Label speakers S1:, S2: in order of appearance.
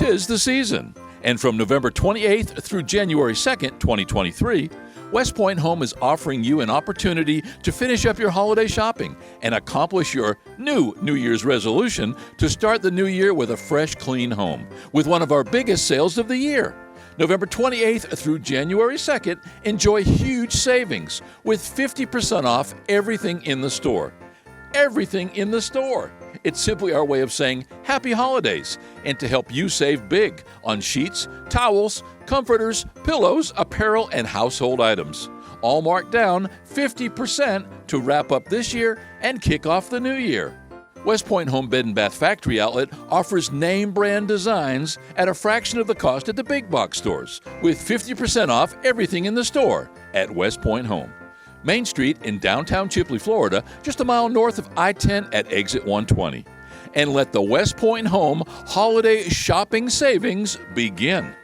S1: 'tis the season. And from November 28th through January 2nd, 2023, WestPoint Home is offering you an opportunity to finish up your holiday shopping and accomplish your New Year's resolution to start the new year with a fresh, clean home with one of our biggest sales of the year. November 28th through January 2nd, enjoy huge savings with 50% off everything in the store. Everything in the store. It's simply our way of saying happy holidays and to help you save big on sheets, towels, comforters, pillows, apparel, and household items. All marked down 50% to wrap up this year and kick off the new year. WestPoint Home Bed & Bath Factory Outlet offers name brand designs at a fraction of the cost at the big box stores with 50% off everything in the store at WestPoint Home. Main Street in downtown Chipley, Florida, just a mile north of I-10 at exit 120. And let the WestPoint Home holiday shopping savings begin.